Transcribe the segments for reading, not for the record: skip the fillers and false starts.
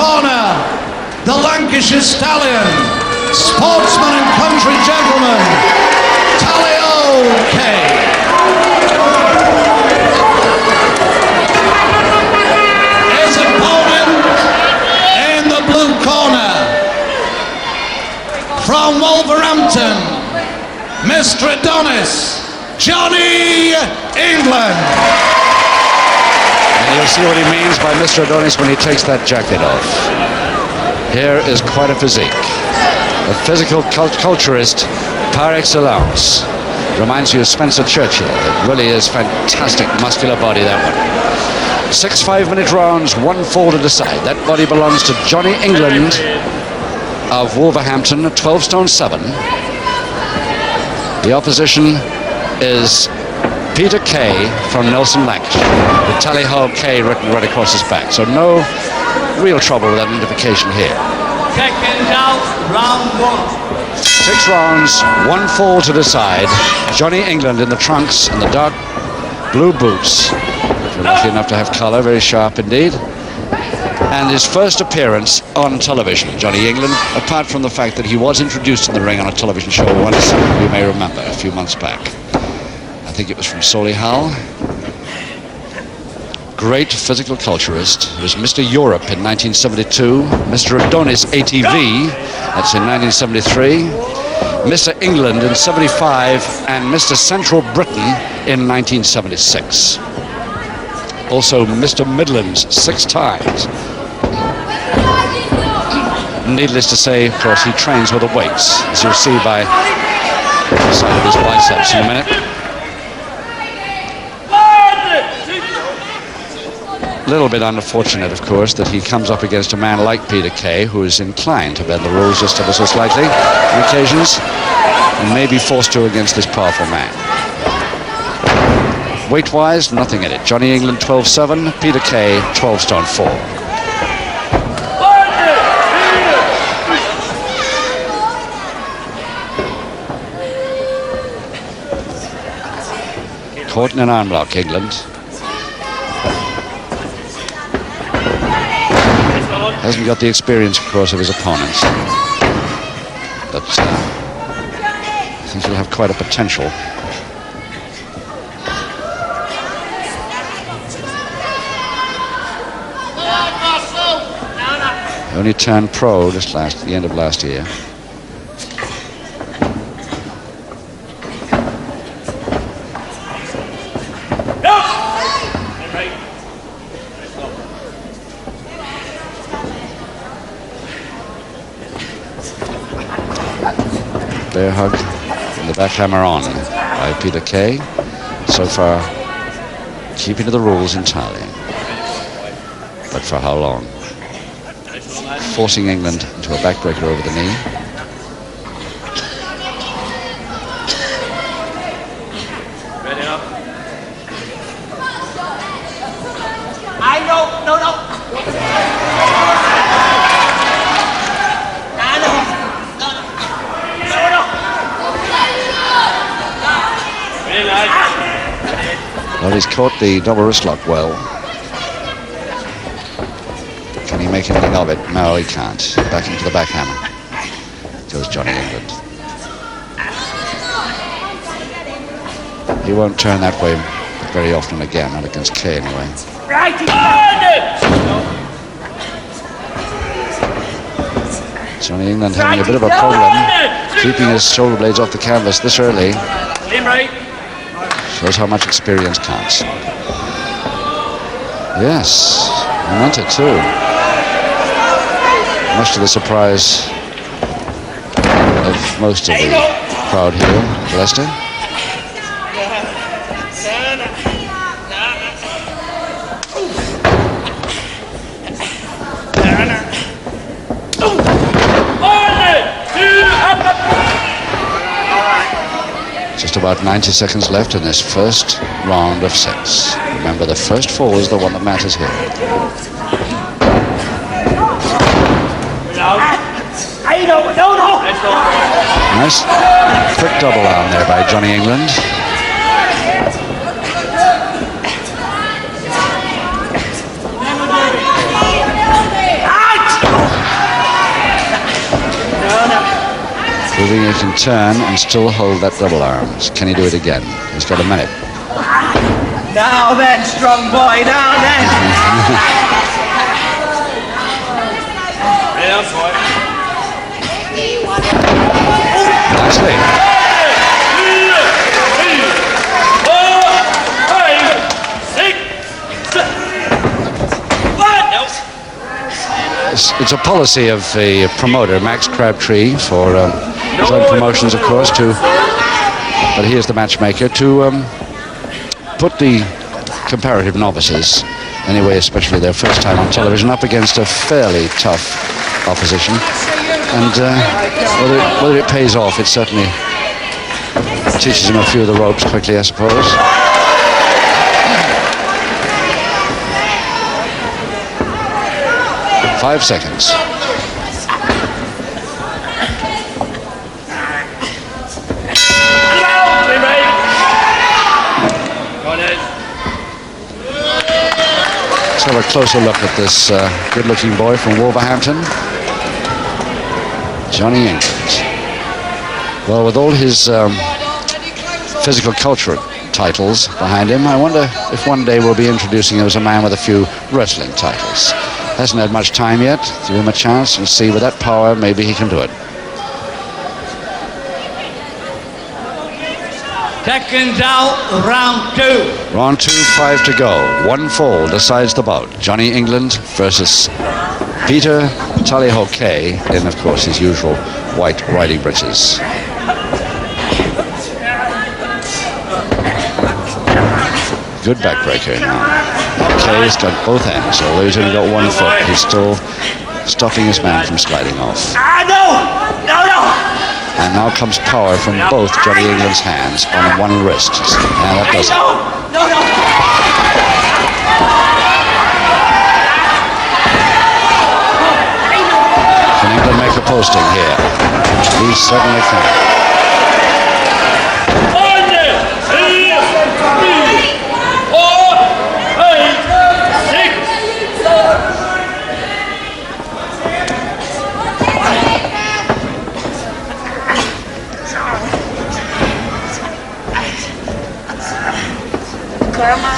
corner, the Lancashire stallion, sportsman and country gentleman, Kaye. His opponent in the blue corner, from Wolverhampton, Mr. Adonis, Johnny England. And you'll see what he means by Mr. Adonis when he takes that jacket off. Here is quite a physique. A physical culturist par excellence. Reminds you of Spencer Churchill. It really is fantastic, muscular body, that one. 6 5-minute rounds, 1 fall to decide. That body belongs to Johnny England of Wolverhampton, 12 stone 7. The opposition is Peter Kaye from Nelson, Lancashire, with Tally-Ho Kaye written right across his back. So no real trouble with identification here. Second out, round 1. 6 rounds, 1 fall to decide. Johnny England in the trunks and the dark blue boots. If you're lucky enough to have colour, very sharp indeed. And his first appearance on television, Johnny England, apart from the fact that he was introduced in the ring on a television show once, you may remember, a few months back. I think it was from Solihull. Great physical culturist. He was Mr. Europe in 1972, Mr. Adonis ATV, that's in 1973, Mr. England in 75, and Mr. Central Britain in 1976. Also Mr. Midlands 6 times. Needless to say, of course, he trains with the weights, as you'll see by the side of his biceps in a minute. A little bit unfortunate, of course, that he comes up against a man like Peter Kaye, who is inclined to bend the rules just ever so slightly on occasions, and may be forced to against this powerful man. Weight-wise, nothing in it. Johnny England 12-7, Peter Kaye 12 stone 4. Caught in an arm lock, England. Hasn't got the experience, of course, of his opponents. But I think he'll have quite a potential. He only turned pro just at the end of last year. Bear hug and the backhammer on by Peter Kaye. So far, keeping to the rules entirely. But for how long? Forcing England into a backbreaker over the knee. Ready up. No. Well, he's caught the double wrist lock well. Can he make anything of it? No, he can't. Back into the backhammer goes Johnny England. He won't turn that way very often again, not against Kaye anyway. Johnny England having a bit of a problem keeping his shoulder blades off the canvas this early. Shows how much experience counts. Yes, he meant it too. Much to the surprise of most of the crowd here at Leicester. Just about 90 seconds left in this first round of 6. Remember, the first fall is the one that matters here. Nice quick double arm there by Johnny England. Holding it in turn and still hold that double arms. Can he do it again? He's got a minute. Now then, strong boy, now then. Yeah, boy. Nicely. It's a policy of the promoter, Max Crabtree, for joint promotions, of course, but he is the matchmaker, to put the comparative novices, anyway, especially their first time on television, up against a fairly tough opposition. And whether it pays off, it certainly teaches him a few of the ropes quickly, I suppose. Five seconds. Let's have a closer look at this good-looking boy from Wolverhampton, Johnny England. Well, with all his physical culture titles behind him, I wonder if one day we'll be introducing him as a man with a few wrestling titles. Hasn't had much time yet. Give him a chance and see with that power, maybe he can do it. Seconds out, round 2. Round 2, 5 to go. One fall decides the bout. Johnny England versus Peter Kaye in, of course, his usual white riding breeches. Good backbreaker now. Kaye's got both ends, although he's only got one foot. He's still stopping his man from sliding off. No! And now comes power from both Johnny England's hands on one wrist. And that does it. Can England make a posting here? He certainly can. 1, 2, 3, 4, 5, 6.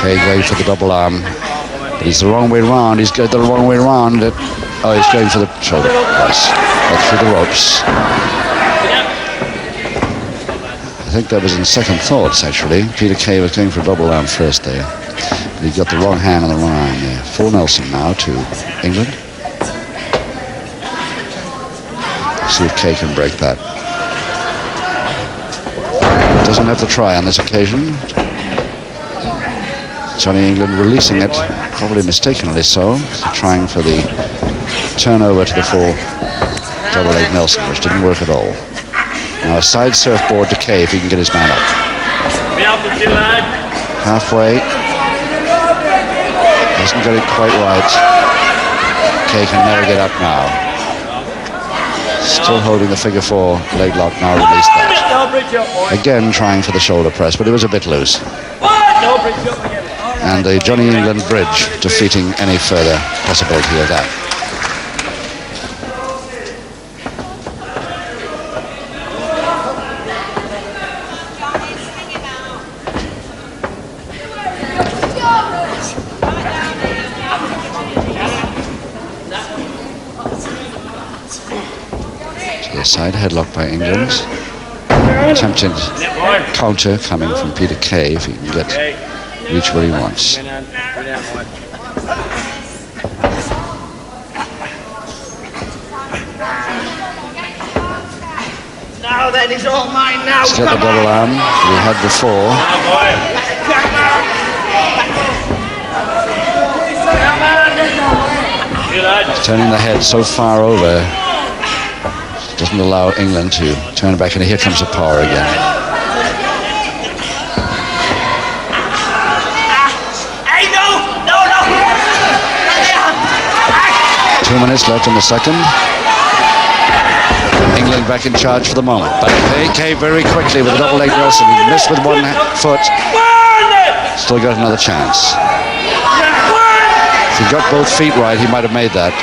Kaye going for the double arm, but he's the wrong way round. He's going the wrong way round. Oh, he's going for the shoulder press. Through the ropes. I think that was in second thoughts, actually. Peter Kaye was going for a double arm first there, but he got the wrong hand on the wrong arm there. Full Nelson now to England. See if Kaye can break that. Doesn't have to try on this occasion. Johnny England releasing it, probably mistakenly so, trying for the turnover to the full double leg Nelson, which didn't work at all. Now a side surfboard to Kaye if he can get his man up. Halfway. Doesn't get it quite right. Kaye can never get up now. Still holding the figure 4 leg lock, now released that. Again trying for the shoulder press, but it was a bit loose. And the Johnny England bridge defeating any further possibility of that. So the side headlock by England. Attempted counter coming from Peter Kaye if he can get reach where he wants. Now then, it's all mine now. Let's get the double arm that we had before. He's turning the head so far over, doesn't allow England to turn back, and here comes the power again. 2 minutes left in the second. England back in charge for the moment. But Kaye very quickly with a double leg Nelson. He missed with one foot. Still got another chance. If he got both feet right, he might have made that.